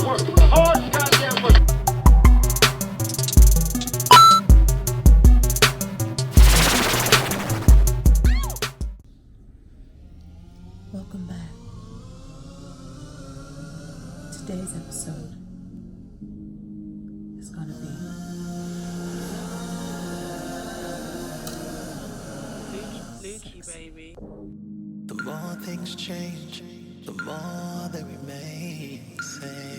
work. Hard goddamn work. Welcome back. Today's episode is going to be Lukey, baby. The more things change, the more they remain the same.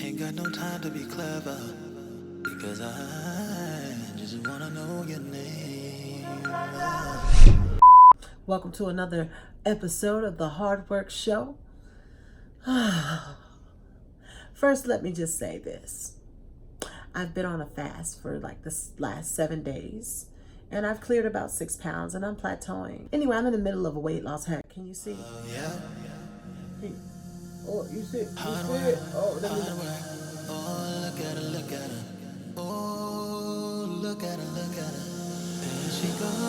Ain't got no time to be clever, because I just wanna know your name. Welcome to another episode of the Hard Work Show. First, let me just say this. I've been on a fast for like this last 7 days, and I've cleared about 6 pounds, and I'm plateauing. Anyway, I'm in the middle of a weight loss hack. Can you see? Yeah. Oh, you see it? Hard You see work, it? Oh, let me hard work. Oh, look at her, look at her. Oh, look at her, look at her. There she goes.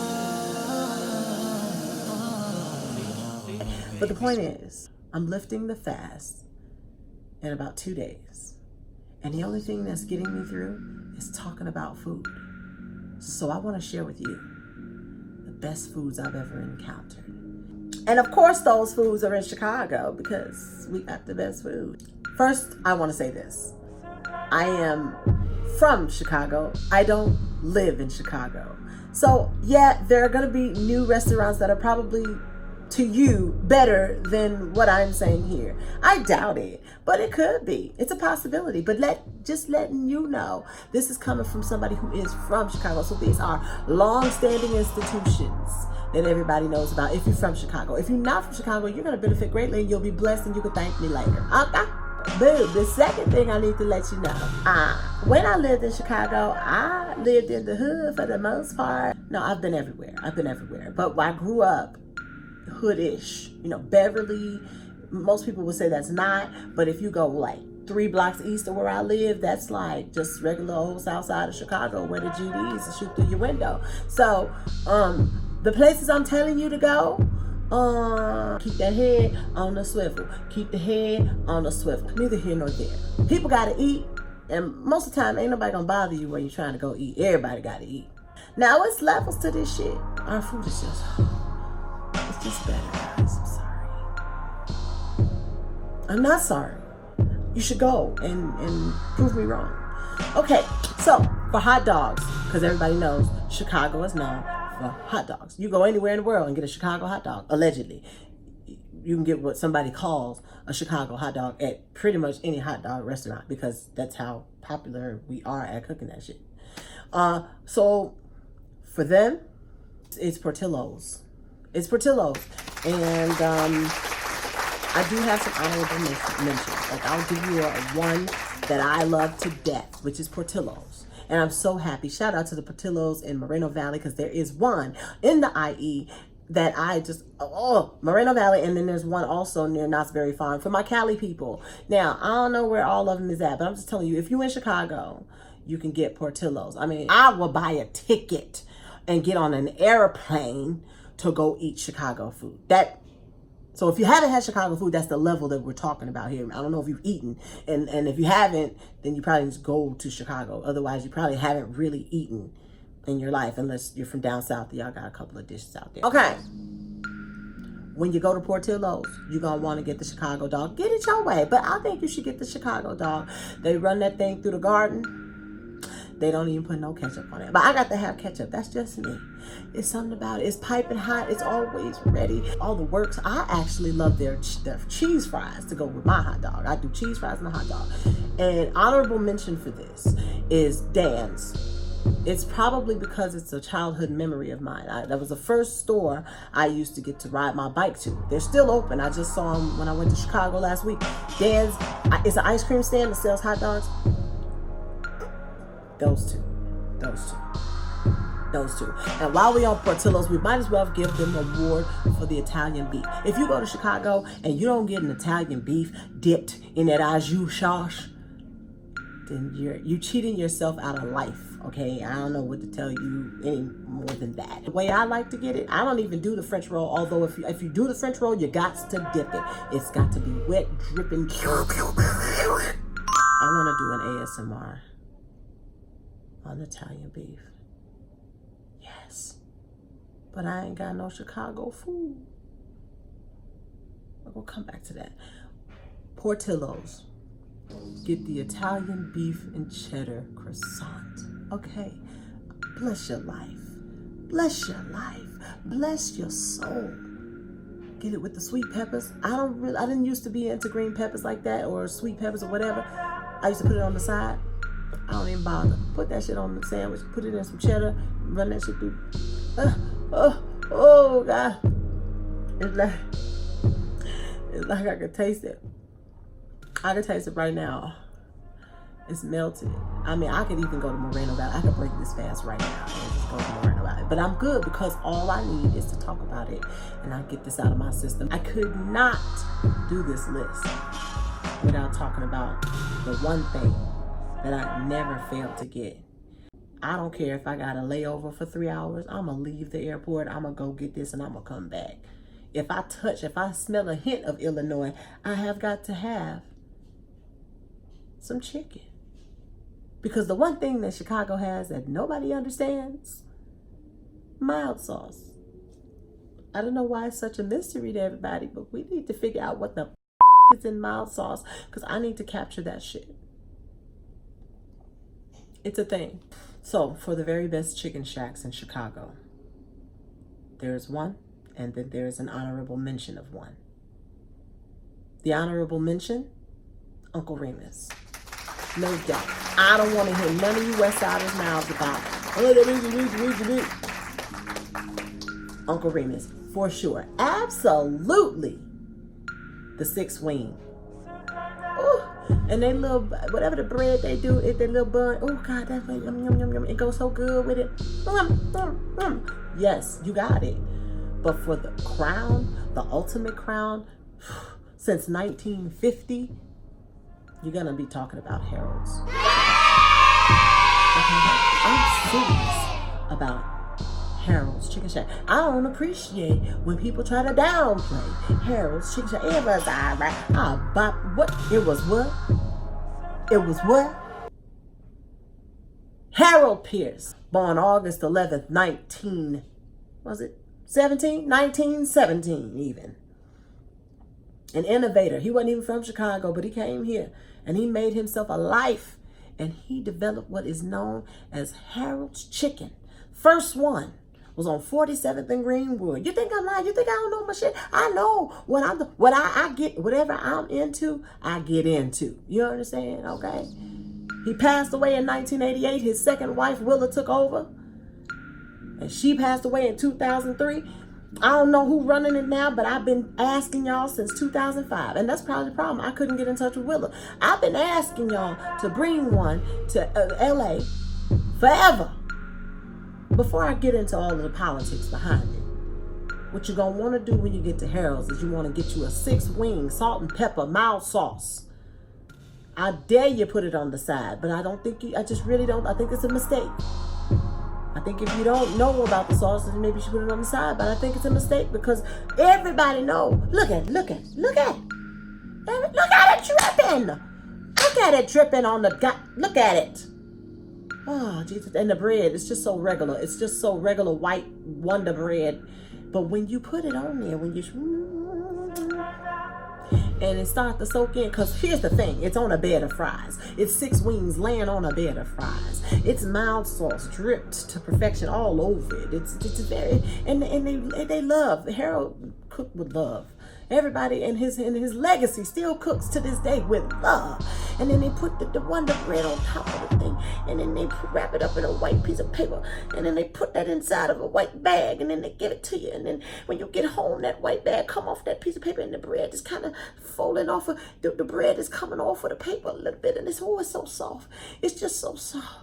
But the point is, I'm lifting the fast in about 2 days. And the only thing that's getting me through is talking about food. So I want to share with you the best foods I've ever encountered. And of course, those foods are in Chicago because we got the best food. First, I want to say this. I am from Chicago. I don't live in Chicago. So yeah, there are going to be new restaurants that are probably to you better than what I'm saying here. I doubt it, but it could be. It's a possibility. But just letting you know, this is coming from somebody who is from Chicago. So these are long-standing institutions that everybody knows about if you're from Chicago. If you're not from Chicago, you're going to benefit greatly and you'll be blessed and you can thank me later. Okay? Boom. The second thing I need to let you know. When I lived in Chicago, I lived in the hood for the most part. No, I've been everywhere. But I grew up hoodish, Beverly. Most people would say that's not, but if you go like 3 blocks east of where I live, that's like just regular old south side of Chicago where the GDs shoot through your window. So the places I'm telling you to go, keep that head on the swivel. Keep the head on the swivel. Neither here nor there. People gotta eat, and most of the time ain't nobody gonna bother you when you're trying to go eat. Everybody gotta eat. Now it's levels to this shit. Our food is just better, guys. I'm sorry. I'm not sorry. You should go and prove me wrong. Okay, so for hot dogs, because everybody knows Chicago is known for hot dogs. You go anywhere in the world and get a Chicago hot dog, allegedly. You can get what somebody calls a Chicago hot dog at pretty much any hot dog restaurant because that's how popular we are at cooking that shit. So for them, it's Portillo's. It's Portillo's, and I do have some honorable mentions. Like I'll give you one that I love to death, which is Portillo's, and I'm so happy. Shout out to the Portillo's in Moreno Valley because there is one in the IE that I just Moreno Valley, and then there's one also near Knott's Berry Farm for my Cali people. Now I don't know where all of them is at, but I'm just telling you, if you're in Chicago, you can get Portillo's. I mean, I will buy a ticket and get on an airplane to go eat Chicago food. So if you haven't had Chicago food, that's the level that we're talking about here. I don't know if you've eaten, and if you haven't, then you probably just go to Chicago. Otherwise, you probably haven't really eaten in your life, unless you're from down south. Y'all got a couple of dishes out there. Okay. When you go to Portillo's, you're going to want to get the Chicago dog. Get it your way, but I think you should get the Chicago dog. They run that thing through the garden. They don't even put no ketchup on it. But I got to have ketchup. That's just me. It's something about it. It's piping hot. It's always ready. All the works. I actually love their cheese fries to go with my hot dog. I do cheese fries and a hot dog. And honorable mention for this is Dan's. It's probably because it's a childhood memory of mine. That was the first store I used to get to ride my bike to. They're still open. I just saw them when I went to Chicago last week. Dan's, it's an ice cream stand that sells hot dogs. Those two. And while we're on Portillo's, we might as well give them an award for the Italian beef. If you go to Chicago and you don't get an Italian beef dipped in that au jus sauce, then you're cheating yourself out of life. Okay, I don't know what to tell you any more than that. The way I like to get it, I don't even do the French roll. Although if you do the French roll, you got to dip it. It's got to be wet, dripping. I want to do an ASMR on Italian beef. Yes, but I ain't got no Chicago food. We'll come back to that. Portillo's. Get the Italian beef and cheddar croissant. Okay, bless your life. Bless your life. Bless your soul. Get it with the sweet peppers. I didn't used to be into green peppers like that or sweet peppers or whatever. I used to put it on the side. I don't even bother. Put that shit on the sandwich. Put it in some cheddar. Run that shit through. Oh God. It's like I could taste it. I can taste it right now. It's melted. I mean, I could even go to Moreno Valley. I could break this fast right now and just go to Moreno Valley. But I'm good because all I need is to talk about it and I get this out of my system. I could not do this list without talking about the one thing that I never failed to get. I don't care if I got a layover for 3 hours. I'm going to leave the airport. I'm going to go get this and I'm going to come back. If I smell a hint of Illinois, I have got to have some chicken. Because the one thing that Chicago has that nobody understands, mild sauce. I don't know why it's such a mystery to everybody, but we need to figure out what the is in mild sauce because I need to capture that shit. It's a thing. So for the very best chicken shacks in Chicago, there's one, and then there's an honorable mention of one. The honorable mention, Uncle Remus. No doubt. I don't want to hear none of you West Siders mouths about Uncle Remus, for sure. Absolutely. The six wing. Ooh. And they little, whatever the bread they do, their little bun. Oh God, that way, yum, yum, yum, yum. It goes so good with it. Yes, you got it. But for the crown, the ultimate crown, since 1950, you're gonna be talking about Harold's. I'm serious about Harold's Chicken Shack. I don't appreciate when people try to downplay Harold's Chicken Shack. It was alright. What? It was what? It was what? Harold Pierce, born August 11th, 1917 even. An innovator. He wasn't even from Chicago, but he came here and he made himself a life and he developed what is known as Harold's Chicken. First one was on 47th and Greenwood. You think I'm lying? You think I don't know my shit? I know what I get, whatever I'm into, I get into. You understand? Okay. He passed away in 1988. His second wife, Willa, took over. And she passed away in 2003. I don't know who's running it now, but I've been asking y'all since 2005. And that's probably the problem. I couldn't get in touch with Willa. I've been asking y'all to bring one to LA forever. Before I get into all of the politics behind it, what you're going to want to do when you get to Harold's is you want to get you a 6-wing salt and pepper mild sauce. I dare you put it on the side, but I think it's a mistake. I think if you don't know about the sauce, then maybe you should put it on the side. But I think it's a mistake because everybody knows. Look at it. Look at it dripping. Look at it dripping on the gut. Look at it. Oh, Jesus. And the bread, it's just so regular. It's just so regular white Wonder Bread. But when you put it on there, and it starts to soak in, because here's the thing, it's on a bed of fries. It's 6 wings laying on a bed of fries. It's mild sauce dripped to perfection all over it. It's very, and they love, Harold cooked with love. Everybody in his legacy still cooks to this day with love. And then they put the Wonder Bread on top of the thing. And then they wrap it up in a white piece of paper. And then they put that inside of a white bag. And then they give it to you. And then when you get home, that white bag come off that piece of paper. And the bread is kind of folding off. The bread is coming off of the paper a little bit. And it's so soft. It's just so soft.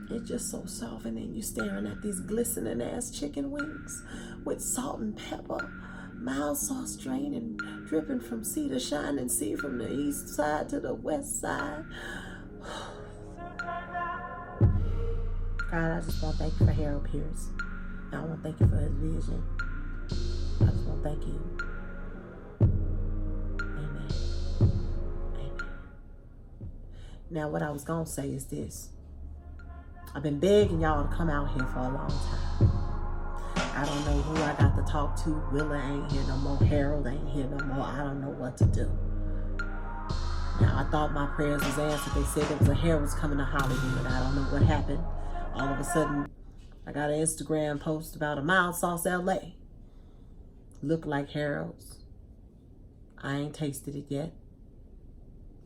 It's just so soft, and then you staring at these glistening ass chicken wings with salt and pepper, mild sauce draining, dripping from sea to shining sea, from the east side to the west side. God, I just want to thank you for Harold Pierce. I want to thank you for his vision. I just want to thank you. Amen. Amen. Now, what I was going to say is this. I've been begging y'all to come out here for a long time. I don't know who I got to talk to. Willa ain't here no more. Harold ain't here no more. I don't know what to do. Now, I thought my prayers was answered. They said there was a Harold's coming to Hollywood. I don't know what happened. All of a sudden, I got an Instagram post about a mild sauce LA. Look like Harold's. I ain't tasted it yet.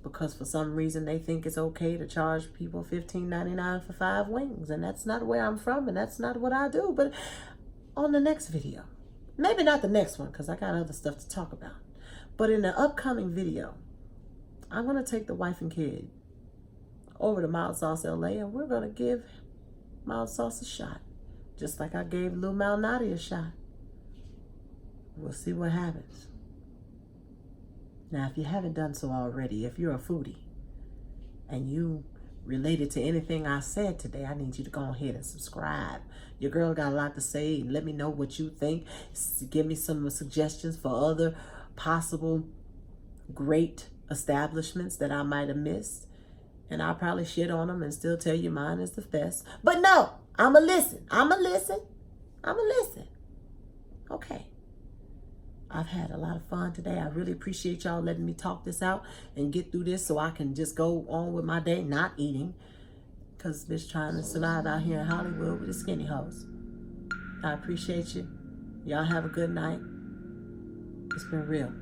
Because for some reason they think it's okay to charge people $15.99 for 5 wings. And that's not where I'm from, and that's not what I do. But on the next video, maybe not the next one because I got other stuff to talk about. But in the upcoming video, I'm going to take the wife and kid over to Mild Sauce LA, and we're going to give Mild Sauce a shot. Just like I gave Lou Malnati a shot. We'll see what happens. Now, if you haven't done so already, if you're a foodie and you related to anything I said today, I need you to go ahead and subscribe. Your girl got a lot to say. Let me know what you think. Give me some suggestions for other possible great establishments that I might have missed. And I'll probably shit on them and still tell you mine is the best. But no, I'ma listen. Okay. I've had a lot of fun today. I really appreciate y'all letting me talk this out and get through this so I can just go on with my day not eating. Because bitch trying to survive out here in Hollywood with the skinny hoes. I appreciate you. Y'all have a good night. It's been real.